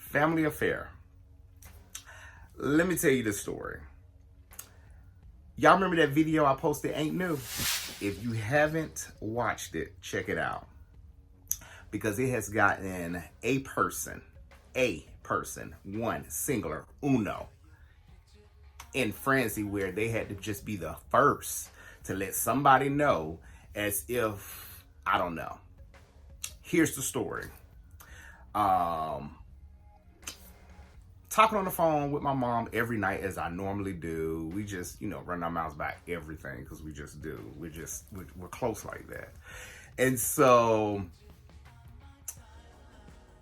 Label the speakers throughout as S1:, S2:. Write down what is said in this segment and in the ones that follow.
S1: Family affair. Let me tell you the story. Y'all remember that video I posted, Ain't New? If you haven't watched it, check it out. Because it has gotten a person, one, singular, uno, in frenzy where they had to just be the first to let somebody know as if, I don't know. Here's the story. Talking on the phone with my mom every night as I normally do. We just, run our mouths about everything because we just do. We're close like that. And so,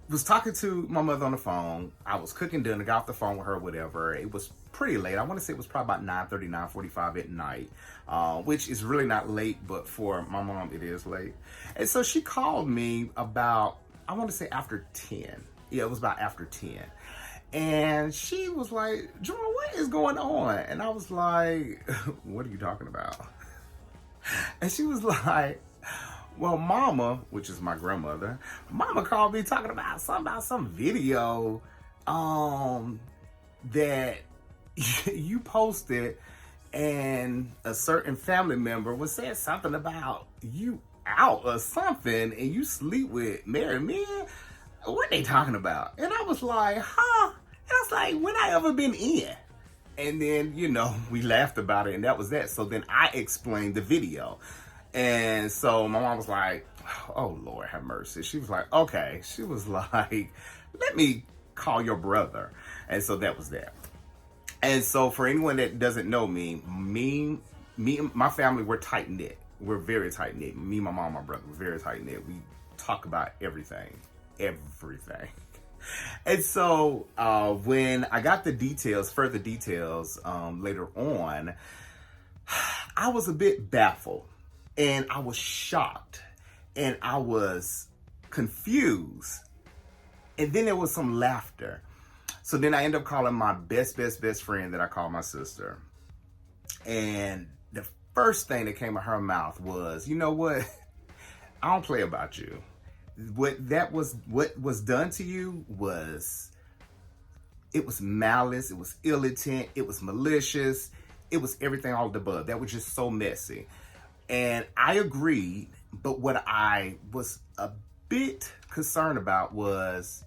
S1: was talking to my mother on the phone. I was cooking dinner, got off the phone with her, whatever. It was pretty late. I want to say it was probably about 9:30, 9:45 at night, which is really not late, but for my mom, it is late. And so she called me about, I want to say after 10. Yeah, it was about after 10. And she was like, Jordan, what is going on? And I was like, what are you talking about? And she was like, well, Mama, which is my grandmother, Mama called me talking about some video that you posted, and a certain family member was saying something about you out or something, and you sleep with married men. What they talking about? And I was like, huh? And I was like, when I ever been in? And then, we laughed about it, and that was that. So then I explained the video. And so my mom was like, oh, Lord have mercy. She was like, okay. She was like, let me call your brother. And so that was that. And so for anyone that doesn't know me and my family, we're tight-knit. We're very tight-knit. Me, my mom, my brother, we're very tight-knit. We talk about everything. And so when I got the further details later on, I was a bit baffled, and I was shocked, and I was confused, and then there was some laughter. So then I ended up calling my best friend that I call my sister, and the first thing that came out of her mouth was, you know what? I don't play about you. What was done to you was malice, it was ill intent, it was malicious, it was everything all of the above. That was just so messy. And I agreed, but what I was a bit concerned about was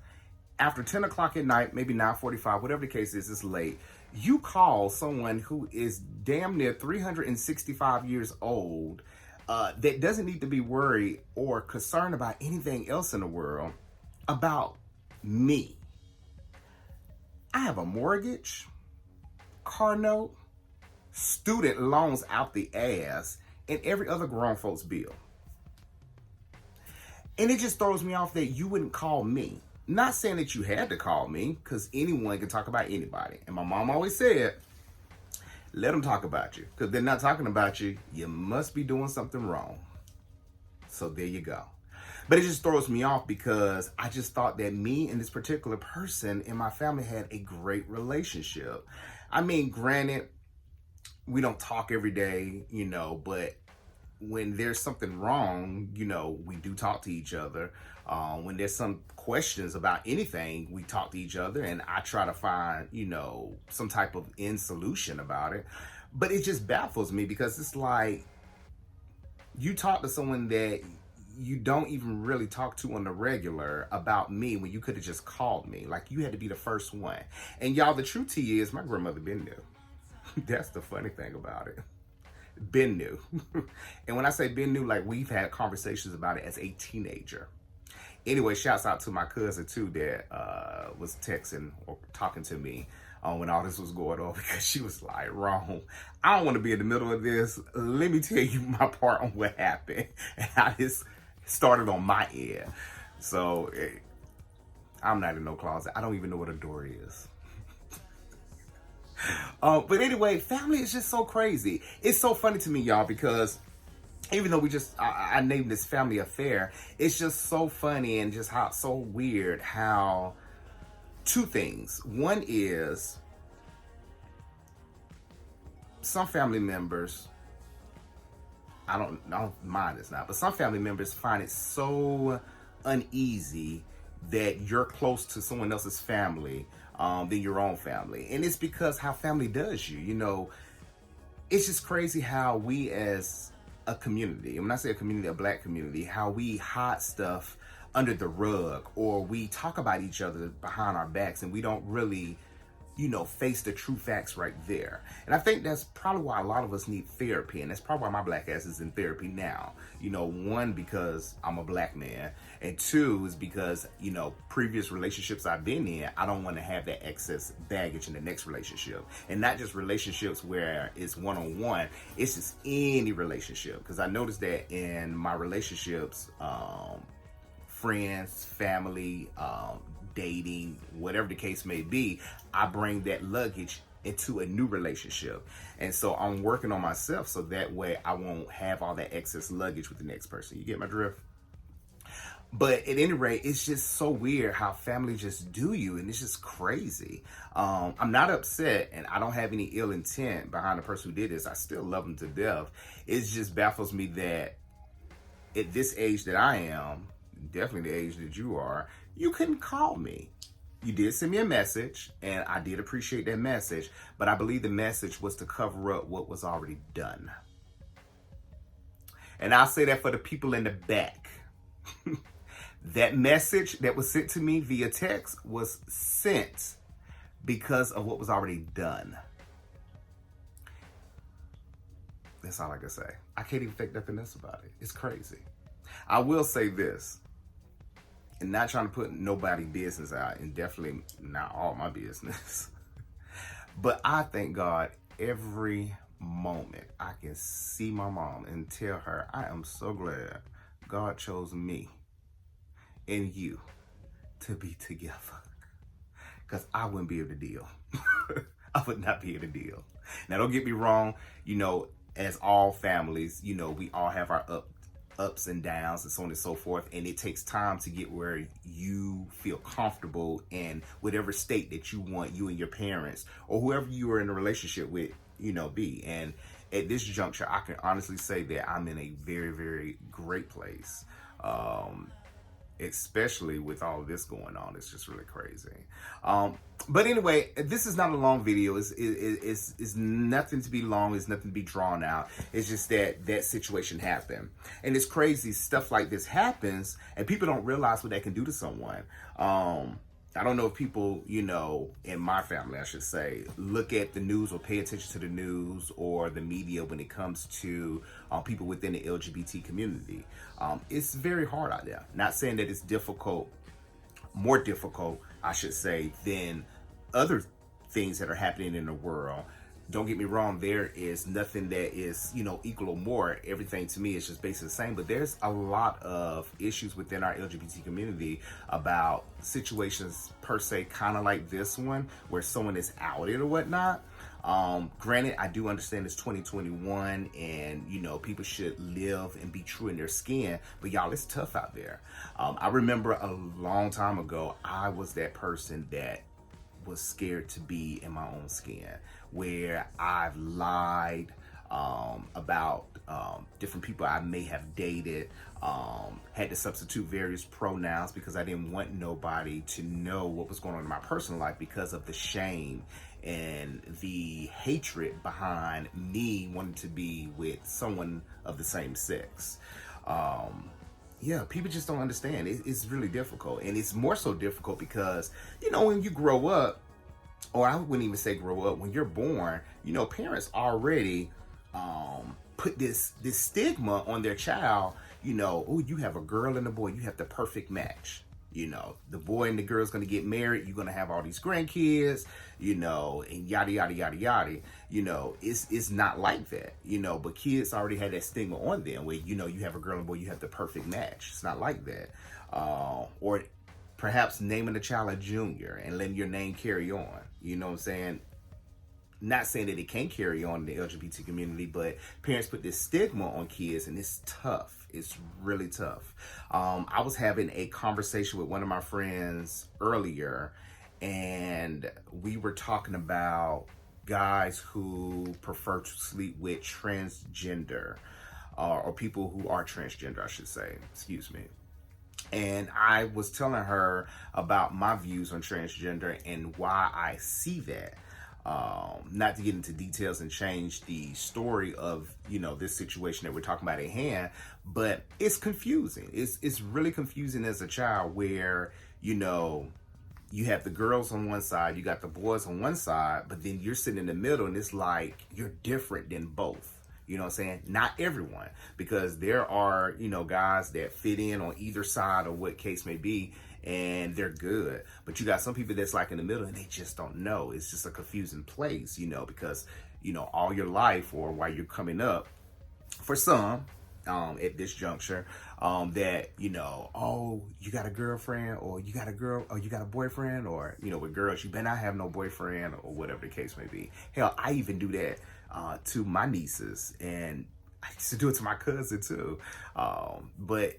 S1: after 10 o'clock at night, maybe 9:45, whatever the case is, it's late. You call someone who is damn near 365 years old, that doesn't need to be worried or concerned about anything else in the world about me. I have a mortgage, car note, student loans out the ass, and every other grown folks bill. And it just throws me off that you wouldn't call me. Not saying that you had to call me, because anyone can talk about anybody. And my mom always said, let them talk about you. Because they're not talking about you, you must be doing something wrong. So there you go. But it just throws me off because I just thought that me and this particular person in my family had a great relationship. I mean, granted, we don't talk every day, but when there's something wrong, we do talk to each other. When there's some questions about anything, we talk to each other, and I try to find, some type of end solution about it. But it just baffles me because it's like you talk to someone that you don't even really talk to on the regular about me when you could have just called me. Like, you had to be the first one. And y'all, the truth to you is my grandmother been new. That's the funny thing about it. Been new. And when I say been new, like, we've had conversations about it as a teenager. Anyway, shouts out to my cousin too that was texting or talking to me when all this was going on, because she was like, wrong. I don't want to be in the middle of this. Let me tell you my part on what happened. And how this started on my end. So I'm not in no closet. I don't even know what a door is. But anyway, family is just so crazy. It's so funny to me, y'all, because even though I named this family affair, it's just so funny and just so weird how two things. One is some family members, I don't mind this now, but some family members find it so uneasy that you're close to someone else's family than your own family. And it's because how family does you. You know, it's just crazy how we as a community, and when I say a community, a black community, how we hide stuff under the rug, or we talk about each other behind our backs, and we don't really, you know, face the true facts right there. And I think that's probably why a lot of us need therapy, and that's probably why my black ass is in therapy now. You know, one, because I'm a black man, and two is because, you know, previous relationships I've been in, I don't want to have that excess baggage in the next relationship. And not just relationships where it's one-on-one, it's just any relationship. Because I noticed that in my relationships, friends, family, dating, whatever the case may be, I bring that luggage into a new relationship. And so I'm working on myself so that way I won't have all that excess luggage with the next person. You get my drift? But at any rate, it's just so weird how family just do you, and it's just crazy. I'm not upset, and I don't have any ill intent behind the person who did this. I still love them to death. It just baffles me that at this age that I am, definitely the age that you are, you couldn't call me. You did send me a message, and I did appreciate that message, but I believe the message was to cover up what was already done. And I'll say that for the people in the back. That message that was sent to me via text was sent because of what was already done. That's all I can say. I can't even think nothing else about it. It's crazy. I will say this, and not trying to put nobody business out, and definitely not all my business, but I thank God every moment I can see my mom and tell her, I am so glad God chose me and you to be together, because I wouldn't be able to deal. I would not be able to deal. Now, don't get me wrong, you know, as all families, you know, we all have our ups and downs and so on and so forth, and it takes time to get where you feel comfortable in whatever state that you want you and your parents or whoever you are in a relationship with, you know, be. And at this juncture, I can honestly say that I'm in a very, very great place. Especially with all of this going on. It's just really crazy. But anyway, this is not a long video. It's nothing to be long. It's nothing to be drawn out. It's just that situation happened. And it's crazy. Stuff like this happens and people don't realize what that can do to someone. I don't know if people, you know, in my family, I should say, look at the news or pay attention to the news or the media when it comes to people within the LGBT community. It's very hard out there. Not saying that it's difficult, more difficult, I should say, than other things that are happening in the world. Don't get me wrong, there is nothing that is, you know, equal or more. Everything to me is just basically the same. But there's a lot of issues within our LGBT community about situations per se, kind of like this one, where someone is outed or whatnot. Granted, I do understand it's 2021 and, you know, people should live and be true in their skin. But y'all, it's tough out there. I remember a long time ago, I was that person that was scared to be in my own skin, where I've lied about different people I may have dated, had to substitute various pronouns because I didn't want nobody to know what was going on in my personal life because of the shame and the hatred behind me wanting to be with someone of the same sex. Yeah, people just don't understand. It's really difficult. And it's more so difficult because, you know, when you grow up, or I wouldn't even say grow up, when you're born, you know, parents already put this stigma on their child, you know, oh, you have a girl and a boy, you have the perfect match. You know, the boy and the girl's going to get married. You're going to have all these grandkids, you know, and yada, yada, yada, yada. You know, it's not like that, you know, but kids already had that stigma on them where, you know, you have a girl and boy, you have the perfect match. It's not like that. Or perhaps naming the child a junior and letting your name carry on. You know what I'm saying? Not saying that it can't carry on in the LGBT community, but parents put this stigma on kids, and it's tough. It's really tough. I was having a conversation with one of my friends earlier, and we were talking about guys who prefer to sleep with transgender, or people who are transgender, I should say. Excuse me. And I was telling her about my views on transgender and why I see that. Not to get into details and change the story of, this situation that we're talking about at hand, but it's confusing. It's really confusing as a child where, you have the girls on one side, you got the boys on one side, but then you're sitting in the middle and it's like you're different than both. You know what I'm saying? Not everyone, because there are, guys that fit in on either side or what case may be, and they're good. But you got some people that's like in the middle and they just don't know. It's just a confusing place, because, all your life or while you're coming up, for some, at this juncture, that, oh, you got a girlfriend, or you got a girl, or you got a boyfriend, or, with girls, you better not have no boyfriend, or whatever the case may be. Hell, I even do that to my nieces, and I used to do it to my cousin too. But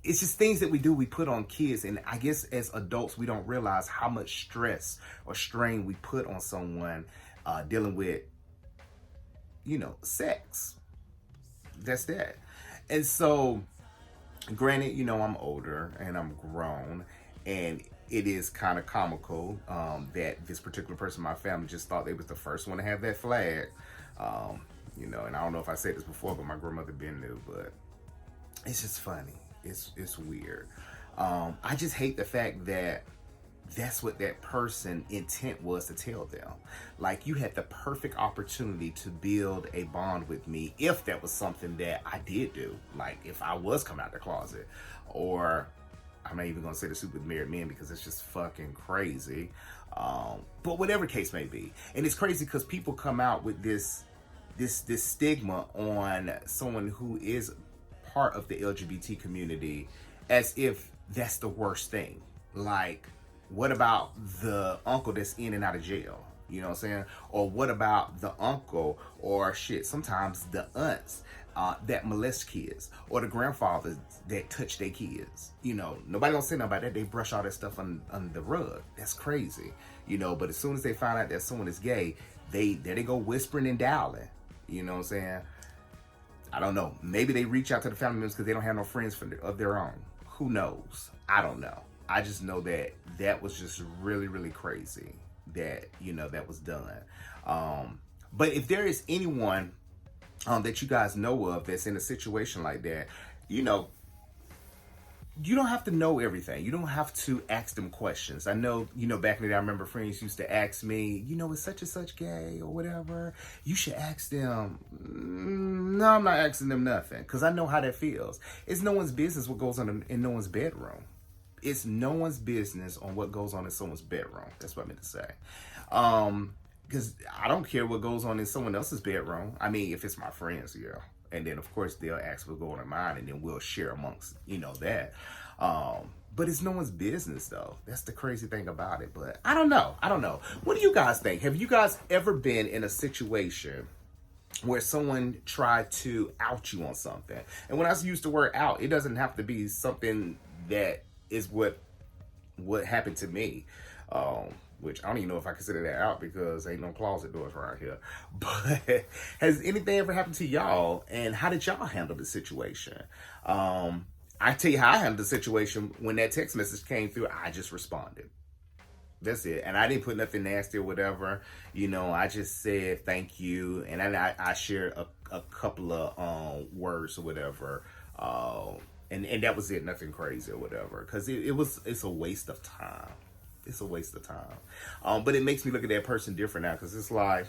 S1: it's just things that we put on kids, and I guess as adults we don't realize how much stress or strain we put on someone dealing with sex. That's that. And so, granted, I'm older and I'm grown, and it is kind of comical that this particular person in my family just thought they was the first one to have that flag. And I don't know if I said this before, but my grandmother been knew, but it's just funny. It's weird. I just hate the fact that that's what that person intent was to tell them. Like, you had the perfect opportunity to build a bond with me if that was something that I did do. Like, if I was coming out the closet, or I'm not even gonna say the super married men because it's just fucking crazy. But whatever case may be, and it's crazy because people come out with this stigma on someone who is part of the LGBT community as if that's the worst thing. Like, what about the uncle that's in and out of jail? You know what I'm saying? Or what about the uncle, or shit, sometimes the aunts that molest kids, or the grandfathers that touch their kids? Nobody don't say nothing about that. They brush all that stuff on the rug. That's crazy. But as soon as they find out that someone is gay, they go whispering and dialing. You know what I'm saying? I don't know. Maybe they reach out to the family members because they don't have no friends of their own. Who knows? I don't know. I just know that was just really, really crazy that, that was done. But if there is anyone that you guys know of that's in a situation like that, you don't have to know everything. You don't have to ask them questions. I know, back in the day, I remember friends used to ask me, is such and such gay or whatever? You should ask them. No, I'm not asking them nothing, because I know how that feels. It's no one's business what goes on in no one's bedroom. It's no one's business on what goes on in someone's bedroom. That's what I meant to say. Because I don't care what goes on in someone else's bedroom. I mean, if it's my friends, yeah. And then, of course, they'll ask what's going on in mine, and then we'll share amongst, that. But it's no one's business, though. That's the crazy thing about it. But I don't know. What do you guys think? Have you guys ever been in a situation where someone tried to out you on something? And when I use the word out, it doesn't have to be something that is what happened to me. Which I don't even know if I consider that out, because ain't no closet doors around here. But has anything ever happened to y'all, and how did y'all handle the situation? I tell you how I handled the situation. When that text message came through, I just responded. That's it. And I didn't put nothing nasty or whatever. I just said thank you, and then I shared a couple of words or whatever. And that was it. Nothing crazy or whatever, because it's a waste of time. It's a waste of time. But it makes me look at that person different now, because it's like,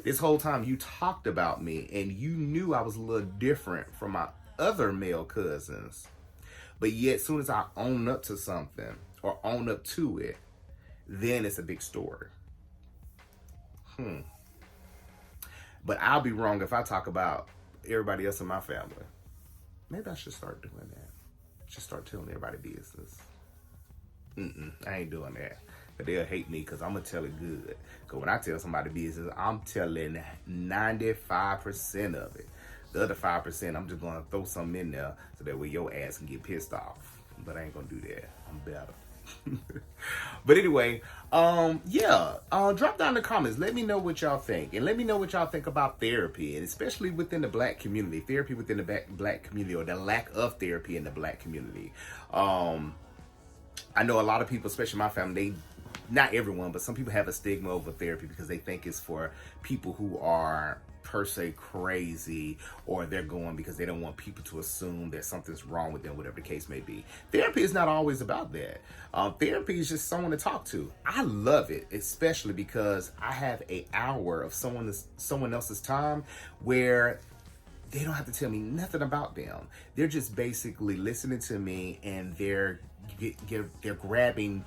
S1: this whole time you talked about me and you knew I was a little different from my other male cousins. But yet, as soon as I own up to something or own up to it, then it's a big story. But I'll be wrong if I talk about everybody else in my family. Maybe I should start doing that. I should start telling everybody business. I ain't doing that. But they'll hate me because I'm going to tell it good. Because when I tell somebody business, I'm telling 95% of it. The other 5%, I'm just going to throw something in there so that way your ass can get pissed off. But I ain't going to do that. I'm better. But anyway, yeah, drop down in the comments. Let me know what y'all think, and let me know what y'all think about therapy, and especially within the Black community, therapy within the Black community, or the lack of therapy in the Black community. I know a lot of people, especially my family, not everyone, but some people have a stigma over therapy because they think it's for people who are per se crazy, or they're going because they don't want people to assume that something's wrong with them, whatever the case may be. Therapy is not always about that. Therapy is just someone to talk to. I love it, especially because I have an hour of someone else's time where they don't have to tell me nothing about them. They're just basically listening to me, and they're grabbing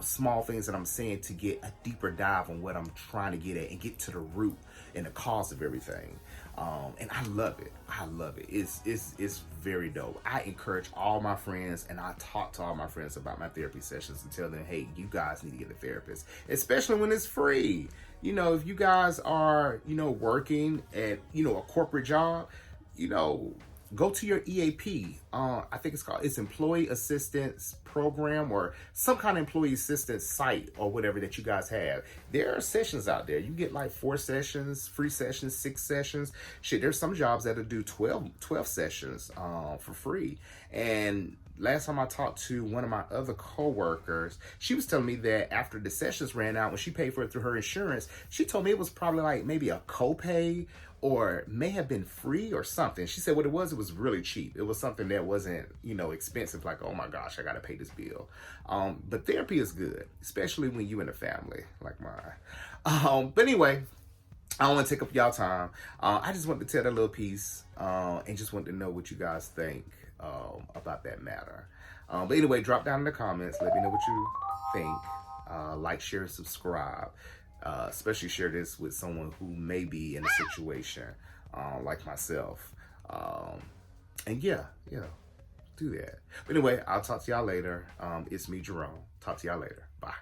S1: small things that I'm saying to get a deeper dive on what I'm trying to get at and get to the root and the cause of everything. And I love it. I love it. It's very dope. I encourage all my friends, and I talk to all my friends about my therapy sessions and tell them, hey, you guys need to get a therapist, especially when it's free. You know, if you guys are, working at, a corporate job, go to your EAP. I think it's Employee Assistance Program, or some kind of employee assistance site, or whatever that you guys have. There are sessions out there. You get like 4 sessions, free sessions, 6 sessions. Shit, there's some jobs that'll do 12 sessions for free. And last time I talked to one of my other coworkers, she was telling me that after the sessions ran out, when she paid for it through her insurance, she told me it was probably like maybe a copay, or may have been free or something. She said what it was really cheap. It was something that wasn't, expensive, like, oh my gosh, I gotta pay this bill. But therapy is good, especially when you in a family like mine. But anyway, I don't want to take up y'all time. I just wanted to tell that little piece, and just wanted to know what you guys think about that matter. But anyway, drop down in the comments. Let me know what you think. Like, share, subscribe. Especially share this with someone who may be in a situation like myself. And yeah, do that. But anyway, I'll talk to y'all later. It's me, Jerome. Talk to y'all later. Bye.